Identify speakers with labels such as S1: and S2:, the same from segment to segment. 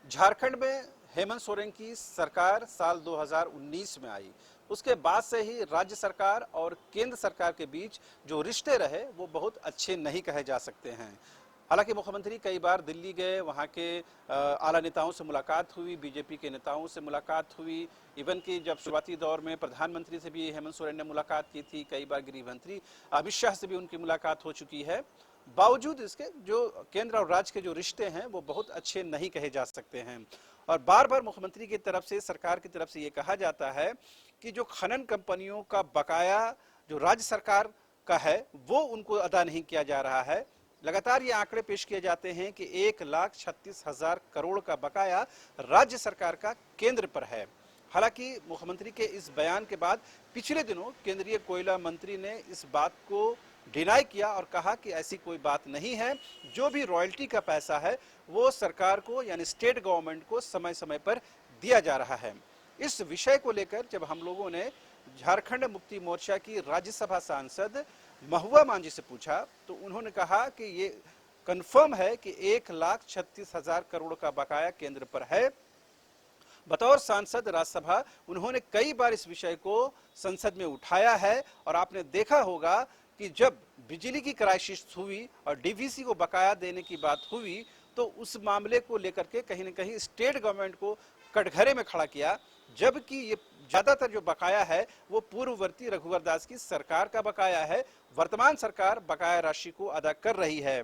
S1: झारखंड में हेमंत सोरेन की सरकार साल 2019 में आई। उसके बाद से ही राज्य सरकार और केंद्र सरकार के बीच जो रिश्ते रहे वो बहुत अच्छे नहीं कहे जा सकते हैं। हालांकि मुख्यमंत्री कई बार दिल्ली गए, वहाँ के आला नेताओं से मुलाकात हुई, बीजेपी के नेताओं से मुलाकात हुई। इवन कि जब शुरुआती दौर में प्रधानमंत्री से भी हेमंत सोरेन ने मुलाकात की थी, कई बार गृह मंत्री अमित शाह से भी उनकी मुलाकात हो चुकी है। बावजूद इसके जो केंद्र और राज्य के जो रिश्ते हैं वो बहुत अच्छे नहीं कहे जा सकते हैं। और बार बार मुख्यमंत्री की तरफ से, सरकार की तरफ से ये कहा जाता है कि जो खनन कंपनियों का बकाया जो राज्य सरकार का है वो उनको अदा नहीं किया जा रहा है। लगातार ये आंकड़े पेश किए जाते हैं कि 1,36,000 करोड़ का बकाया राज्य सरकार का केंद्र पर है। हालांकि मुख्यमंत्री के इस बयान के बाद पिछले दिनों केंद्रीय कोयला मंत्री ने इस बात को डिनाई किया और कहा कि ऐसी कोई बात नहीं है। जो भी रॉयल्टी का पैसा है वो सरकार को यानी स्टेट गवर्नमेंट को समय समय पर दिया जा रहा है। इस विषय को लेकर जब हम लोगों ने झारखंड मुक्ति मोर्चा की राज्यसभा सांसद महुआ मांझी से पूछा तो उन्होंने कहा कि ये कंफर्म है कि 1,36,000 करोड़ का बकाया केंद्र पर है। बतौर सांसद राज्यसभा उन्होंने कई बार इस विषय को संसद में उठाया है और आपने देखा होगा कि जब बिजली की क्राइसिस हुई और डीवीसी को बकाया देने की बात हुई तो उस मामले को लेकर के कहीं न कहीं स्टेट गवर्नमेंट को कटघरे में खड़ा किया, जबकि ये ज्यादातर जो बकाया है वो पूर्ववर्ती रघुवर दास की सरकार का बकाया है। वर्तमान सरकार बकाया राशि को अदा कर रही है।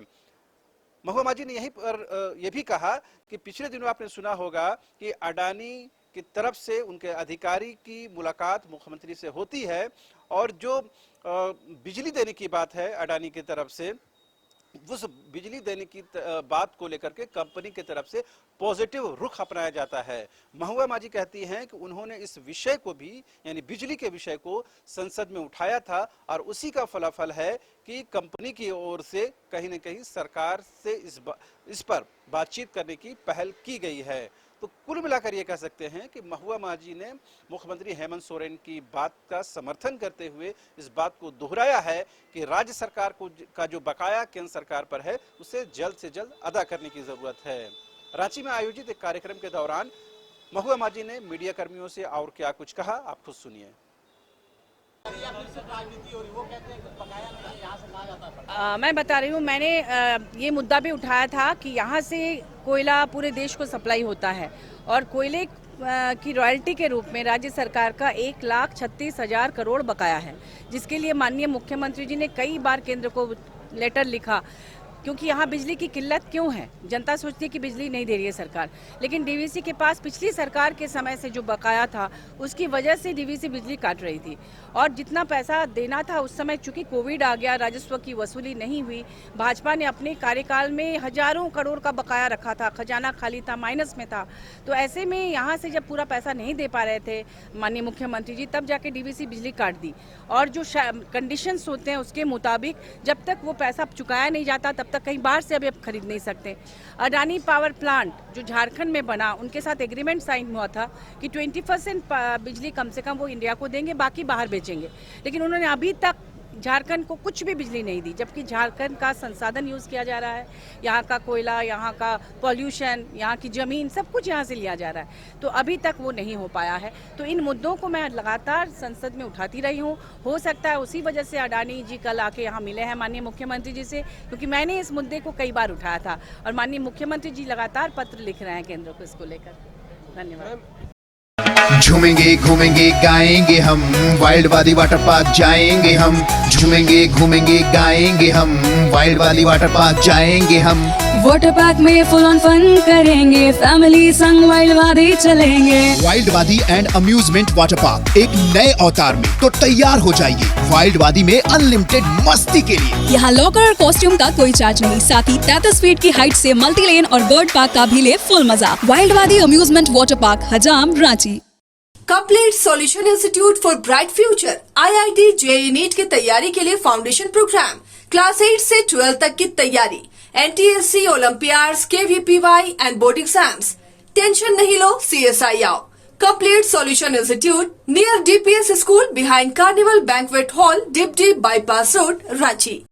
S1: महुआ मांझी ने यहीं पर यह भी कहा कि पिछले दिनों आपने सुना होगा कि अडानी की तरफ से उनके अधिकारी की मुलाकात मुख्यमंत्री से होती है और जो बिजली देने की बात है अडानी की तरफ से, उस बिजली देने की बात को लेकर के कंपनी की तरफ से पॉजिटिव रुख अपनाया जाता है। महुआ मांझी कहती हैं कि उन्होंने इस विषय को भी यानी बिजली के विषय को संसद में उठाया था और उसी का फलाफल है कि कंपनी की ओर से कहीं न कहीं सरकार से इस पर बातचीत करने की पहल की गई है। तो कुल मिलाकर ये कह सकते हैं कि महुआ मांझी ने मुख्यमंत्री हेमंत सोरेन की बात का समर्थन करते हुए इस बात को दोहराया है कि राज्य सरकार का जो बकाया केंद्र सरकार पर है उसे जल्द से जल्द अदा करने की जरूरत है। रांची में आयोजित एक कार्यक्रम के दौरान महुआ मांझी ने मीडिया कर्मियों से और क्या कुछ कहा, आप खुद सुनिए।
S2: मैं बता रही हूँ, मैंने ये मुद्दा भी उठाया था कि यहाँ से कोयला पूरे देश को सप्लाई होता है और कोयले की रॉयल्टी के रूप में राज्य सरकार का 1,36,000 करोड़ बकाया है, जिसके लिए माननीय मुख्यमंत्री जी ने कई बार केंद्र को लेटर लिखा। क्योंकि यहाँ बिजली की किल्लत क्यों है, जनता सोचती है कि बिजली नहीं दे रही है सरकार, लेकिन डीवीसी के पास पिछली सरकार के समय से जो बकाया था उसकी वजह से डीवीसी बिजली काट रही थी और जितना पैसा देना था उस समय चूंकि कोविड आ गया, राजस्व की वसूली नहीं हुई। भाजपा ने अपने कार्यकाल में हजारों करोड़ का बकाया रखा था, खजाना खाली था, माइनस में था। तो ऐसे में यहाँ से जब पूरा पैसा नहीं दे पा रहे थे माननीय मुख्यमंत्री जी, तब जाके डीवीसी बिजली काट दी और जो कंडीशंस होते हैं उसके मुताबिक जब तक वो पैसा चुकाया नहीं जाता तब तक कहीं बाहर से अभी आप खरीद नहीं सकते। अडानी पावर प्लांट जो झारखंड में बना, उनके साथ एग्रीमेंट साइन हुआ था कि 20% बिजली कम से कम वो इंडिया को देंगे, बाकी बाहर बेचेंगे, लेकिन उन्होंने अभी तक झारखंड को कुछ भी बिजली नहीं दी, जबकि झारखंड का संसाधन यूज किया जा रहा है। यहाँ का कोयला, यहाँ का पॉल्यूशन, यहाँ की जमीन, सब कुछ यहाँ से लिया जा रहा है, तो अभी तक वो नहीं हो पाया है। तो इन मुद्दों को मैं लगातार संसद में उठाती रही हूँ। हो सकता है उसी वजह से अडानी जी कल आके यहाँ मिले हैं माननीय मुख्यमंत्री जी से, क्योंकि मैंने इस मुद्दे को कई बार उठाया था और माननीय मुख्यमंत्री जी लगातार पत्र लिख रहे हैं केंद्र को इसको लेकर। धन्यवाद।
S3: झूमेंगे घूमेंगे गाएंगे हम, वाइल्ड वादी वाटर पार्क जाएंगे हम। झूमेंगे घूमेंगे गाएंगे हम, वाइल्ड वादी वाटर पार्क जाएंगे हम।
S4: वाटर पार्क में फुल ऑन फन करेंगे, फैमिली संग वाइल्ड वादी चलेंगे।
S3: वाइल्ड वादी एंड अम्यूजमेंट वाटर पार्क एक नए अवतार में तो तैयार हो जाइए वाइल्ड वादी में अनलिमिटेड मस्ती के लिए।
S4: यहाँ लॉकर और कॉस्ट्यूम का कोई चार्ज नहीं, साथ ही 33 फीट की हाइट से मल्टी लेन और बर्ड पार्क का भी ले फुल मजा। वाइल्ड वादी amusement water park, Hajam, Ranchi.
S5: Complete solution institute for bright future IIT JEE NEET की तैयारी के लिए फाउंडेशन प्रोग्राम, क्लास 8 से 12 तक की तैयारी, NTSC, olympiads, KVPY and board exams. Tension नहीं लो, CSI आओ। Complete solution institute near DPS school behind carnival banquet hall, डिपडी बाईपास रोड, रांची।